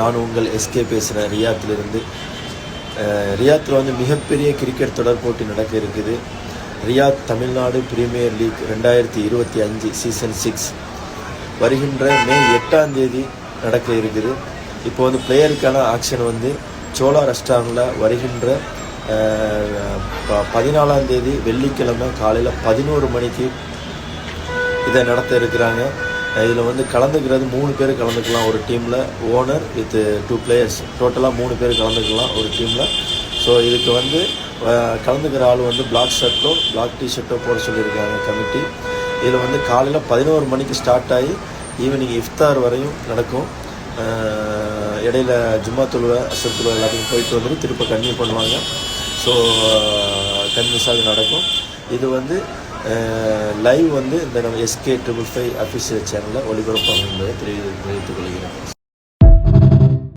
நான் உங்கள் எஸ்கே பேசுகிறேன் ரியாத்திலிருந்து. ரியாத்தில் வந்து மிகப்பெரிய கிரிக்கெட் தொடர் போட்டி நடக்க இருக்குது. Riyadh Tamil Nadu premier league 2025 season 6 வருகின்ற மே 8ஆம் தேதி நடக்க இருக்குது. இப்போ வந்து பிளேயருக்கான ஆக்ஷன் வந்து சோழா ரெஸ்டாரண்டில் வருகின்ற 14ஆம் தேதி வெள்ளிக்கிழமை காலையில் 11 மணிக்கு இதை நடத்த இருக்கிறாங்க. இதில் வந்து கலந்துக்கிறது 3 பேர் கலந்துக்கலாம் ஒரு டீமில். ஓனர் வித் 2 பிளேயர்ஸ், டோட்டலாக 3 பேர் கலந்துக்கலாம் ஒரு டீமில். ஸோ இதுக்கு வந்து கலந்துக்கிற ஆள் வந்து பிளாக் ஷர்ட்டோ பிளாக் டிஷர்ட்டோ போட சொல்லியிருக்காங்க கமிட்டி. இதில் வந்து காலையில் 11 மணிக்கு ஸ்டார்ட் ஆகி ஈவினிங் இஃப்தார் வரையும் நடக்கும். இடையில ஜும்மா தொழுவை அசர் தொழுவை எல்லாத்தையும் போயிட்டு வந்துட்டு திரும்ப கன்டினியூ பண்ணுவாங்க. ஸோ கன்டினியூஸாக நடக்கும். இது வந்து லைவ் வந்து இந்த நம்ம SK555 அஃபிஷியல் சேனலில் ஒளிபரப்பாகும் என்பதை தெரிவித்துக் கொள்கிறேன்.